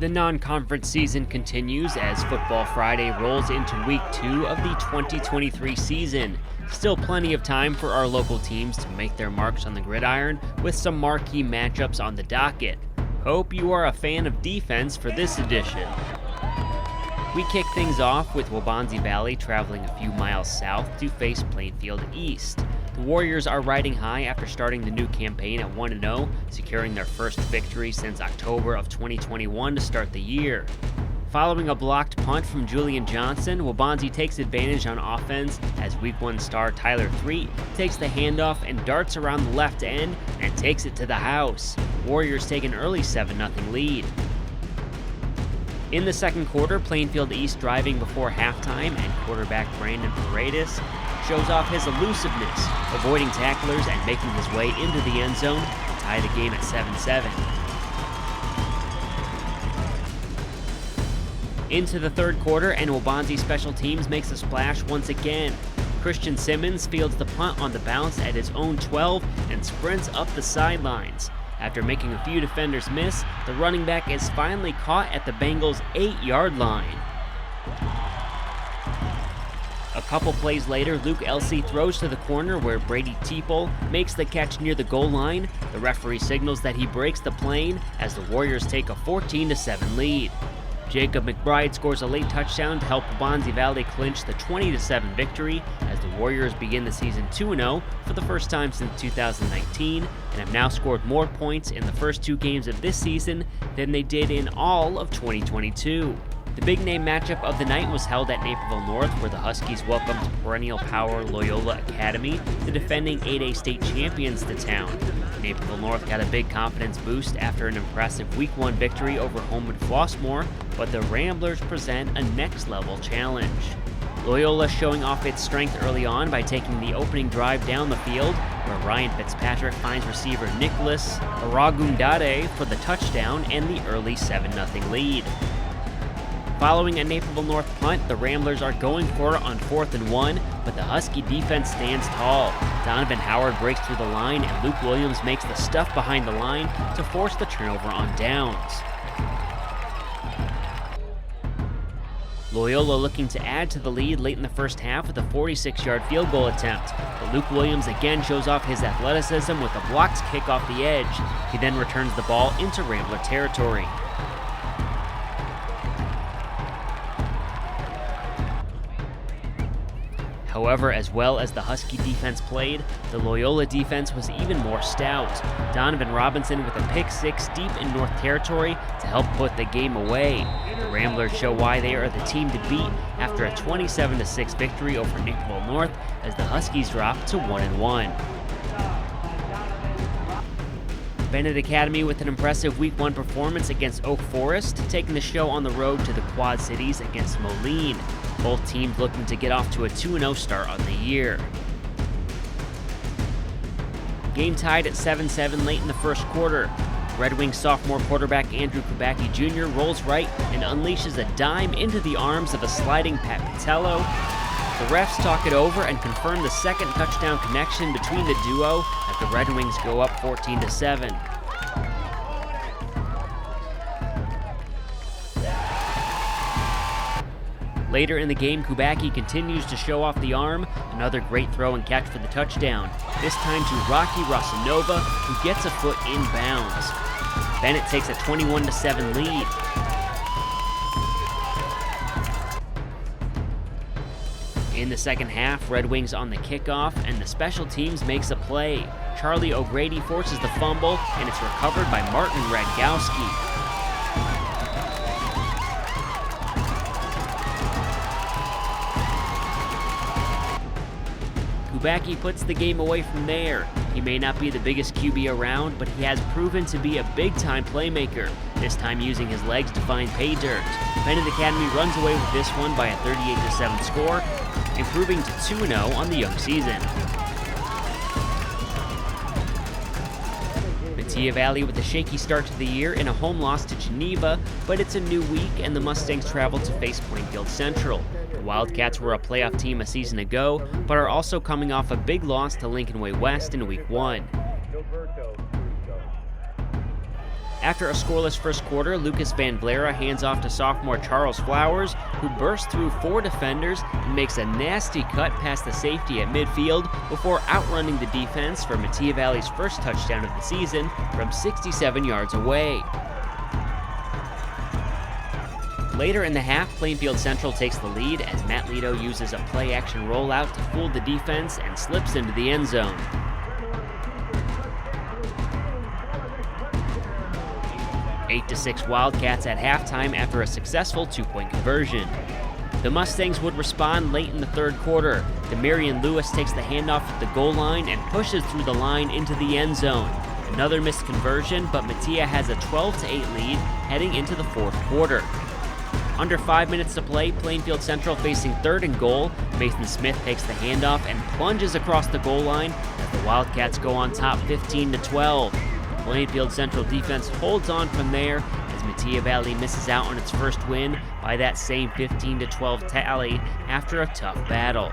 The non-conference season continues as Football Friday rolls into Week 2 of the 2023 season. Still plenty of time for our local teams to make their marks on the gridiron with some marquee matchups on the docket. Hope you are a fan of defense for this edition. We kick things off with Bonzi Valley traveling a few miles south to face Plainfield East. The Warriors are riding high after starting the new campaign at 1-0, securing their first victory since October of 2021 to start the year. Following a blocked punt from Julian Johnson, Bonzi takes advantage on offense as Week 1 star Tyler Threet takes the handoff and darts around the left end and takes it to the house. Warriors take an early 7-0 lead. In the second quarter, Plainfield East driving before halftime, and quarterback Brandon Paredes shows off his elusiveness, avoiding tacklers and making his way into the end zone to tie the game at 7-7. Into the third quarter, and Bonzi Special Teams makes a splash once again. Christian Simmons fields the punt on the bounce at his own 12 and sprints up the sidelines. After making a few defenders miss, the running back is finally caught at the Bengals' 8-yard line. A couple plays later, Luke Elsey throws to the corner where Brady Teeple makes the catch near the goal line. The referee signals that he breaks the plane as the Warriors take a 14-7 lead. Jacob McBride scores a late touchdown to help Bonzi Valley clinch the 20-7 victory as the Warriors begin the season 2-0 for the first time since 2019 and have now scored more points in the first two games of this season than they did in all of 2022. The big name matchup of the night was held at Naperville North, where the Huskies welcomed perennial power Loyola Academy, the defending 8A state champions, to town. Naperville North got a big confidence boost after an impressive Week 1 victory over Homewood Flossmoor, but the Ramblers present a next-level challenge. Loyola showing off its strength early on by taking the opening drive down the field, where Ryan Fitzpatrick finds receiver Nicholas Aragundade for the touchdown and the early 7-0 lead. Following a Naperville North punt, the Ramblers are going for it on 4th and 1, but the Husky defense stands tall. Donovan Howard breaks through the line, and Luke Williams makes the stuff behind the line to force the turnover on downs. Loyola looking to add to the lead late in the first half with a 46-yard field goal attempt, but Luke Williams again shows off his athleticism with a blocked kick off the edge. He then returns the ball into Rambler territory. However, as well as the Husky defense played, the Loyola defense was even more stout. Donovan Robinson with a pick six deep in North territory to help put the game away. The Ramblers show why they are the team to beat after a 27-6 victory over Naperville North as the Huskies drop to 1-1. Bennett Academy with an impressive Week 1 performance against Oak Forest, taking the show on the road to the Quad Cities against Moline. Both teams looking to get off to a 2-0 start on the year. Game tied at 7-7 late in the first quarter. Red Wings sophomore quarterback Andrew Kubacki Jr. rolls right and unleashes a dime into the arms of a sliding Pat Patello. The refs talk it over and confirm the second touchdown connection between the duo as the Red Wings go up 14-7. Later in the game, Kubacki continues to show off the arm, another great throw and catch for the touchdown, this time to Rocky Rosanova, who gets a foot in bounds. Bennett takes a 21-7 lead. In the second half, Red Wings on the kickoff, and the special teams makes a play. Charlie O'Grady forces the fumble, and it's recovered by Martin Radgowski. Kubacki puts the game away from there. He may not be the biggest QB around, but he has proven to be a big-time playmaker, this time using his legs to find pay dirt. Bennett Academy runs away with this one by a 38-7 score, improving to 2-0 on the young season. Matias Valley with a shaky start to the year in a home loss to Geneva, but it's a new week and the Mustangs travel to face Plainfield Central. The Wildcats were a playoff team a season ago, but are also coming off a big loss to Lincoln Way West in Week 1. After a scoreless first quarter, Lucas Van Vlera hands off to sophomore Charles Flowers, who bursts through 4 defenders and makes a nasty cut past the safety at midfield before outrunning the defense for Matias' first touchdown of the season from 67 yards away. Later in the half, Plainfield Central takes the lead as Matt Lito uses a play-action rollout to fool the defense and slips into the end zone. 8-6 Wildcats at halftime after a successful 2-point conversion. The Mustangs would respond late in the third quarter. Demarion Lewis takes the handoff at the goal line and pushes through the line into the end zone. Another missed conversion, but Matias has a 12-8 lead heading into the fourth quarter. Under 5 minutes to play, Plainfield Central facing third and goal. Mason Smith takes the handoff and plunges across the goal line as the Wildcats go on top 15-12. Plainfield Central defense holds on from there as Matias misses out on its first win by that same 15-12 tally after a tough battle.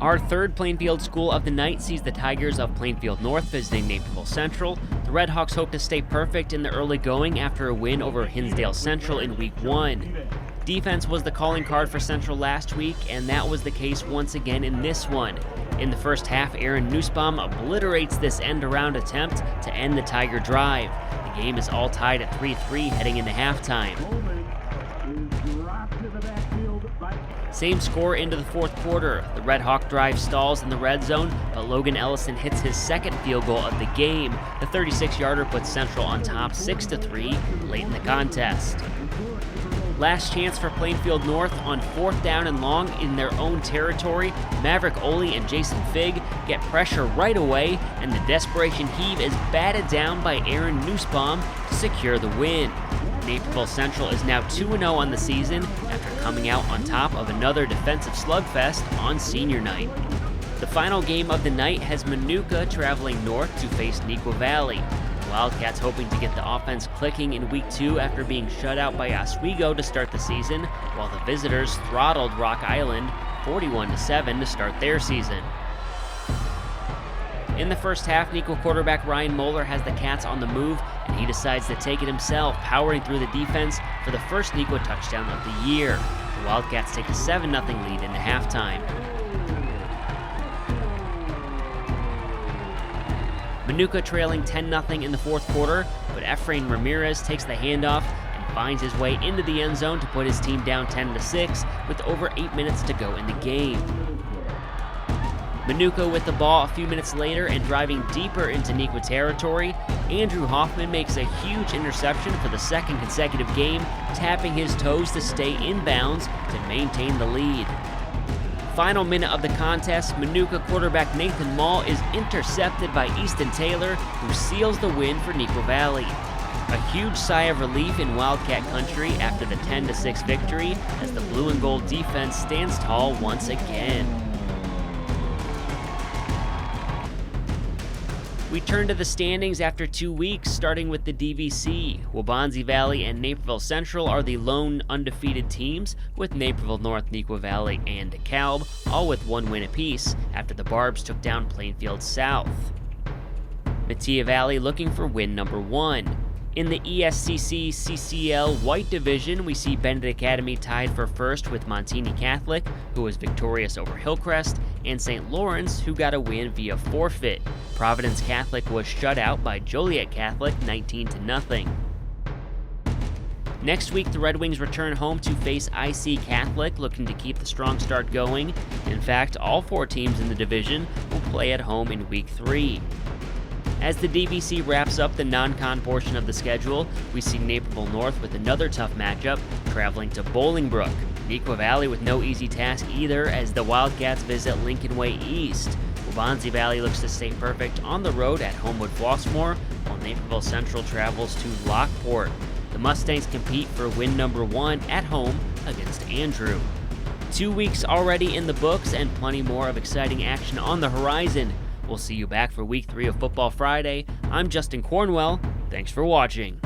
Our third Plainfield school of the night sees the Tigers of Plainfield North visiting Naperville Central. The Redhawks hope to stay perfect in the early going after a win over Hinsdale Central in Week 1. Defense was the calling card for Central last week, and that was the case once again in this one. In the first half, Aaron Nussbaum obliterates this end-around attempt to end the Tiger drive. The game is all tied at 3-3 heading into halftime. Same score into the fourth quarter. The Red Hawk drive stalls in the red zone, but Logan Ellison hits his second field goal of the game. The 36-yarder puts Central on top 6-3 late in the contest. Last chance for Plainfield North on 4th down and long in their own territory. Maverick Oley and Jason Figg get pressure right away, and the desperation heave is batted down by Aaron Nussbaum to secure the win. Naperville Central is now 2-0 on the season after coming out on top of another defensive slugfest on senior night. The final game of the night has Manuka traveling north to face Neuqua Valley. Wildcats hoping to get the offense clicking in Week 2 after being shut out by Oswego to start the season, while the visitors throttled Rock Island 41-7 to start their season. In the first half, Neuqua quarterback Ryan Moeller has the Cats on the move, and he decides to take it himself, powering through the defense for the first Neuqua touchdown of the year. The Wildcats take a 7-0 lead into halftime. Manuka trailing 10-0 in the fourth quarter, but Efrain Ramirez takes the handoff and finds his way into the end zone to put his team down 10-6 with over 8 minutes to go in the game. Manuka with the ball a few minutes later and driving deeper into Neuqua territory. Andrew Hoffman makes a huge interception for the second consecutive game, tapping his toes to stay in bounds to maintain the lead. Final minute of the contest, Manuka quarterback Nathan Mall is intercepted by Easton Taylor, who seals the win for Neuqua Valley. A huge sigh of relief in Wildcat country after the 10-6 victory as the blue and gold defense stands tall once again. We turn to the standings after 2 weeks, starting with the DVC. Bonzi Valley and Naperville Central are the lone undefeated teams, with Naperville North, Neuqua Valley, and DeKalb all with 1 win apiece after the Barbs took down Plainfield South. Matias Valley looking for win number 1. In the ESCC CCL White Division, we see Bennett Academy tied for first with Montini Catholic, who was victorious over Hillcrest, and St. Lawrence, who got a win via forfeit. Providence Catholic was shut out by Joliet Catholic 19-0. Next week, the Red Wings return home to face IC Catholic, looking to keep the strong start going. In fact, all 4 teams in the division will play at home in Week 3. As the DVC wraps up the non-con portion of the schedule, we see Naperville North with another tough matchup, traveling to Bolingbrook. Neuqua Valley with no easy task either, as the Wildcats visit Lincoln Way East. Bonzi Valley looks to stay perfect on the road at Homewood Flossmoor, while Naperville Central travels to Lockport. The Mustangs compete for win number 1 at home against Andrew. 2 weeks already in the books and plenty more of exciting action on the horizon. We'll see you back for Week 3 of Football Friday. I'm Justin Cornwell. Thanks for watching.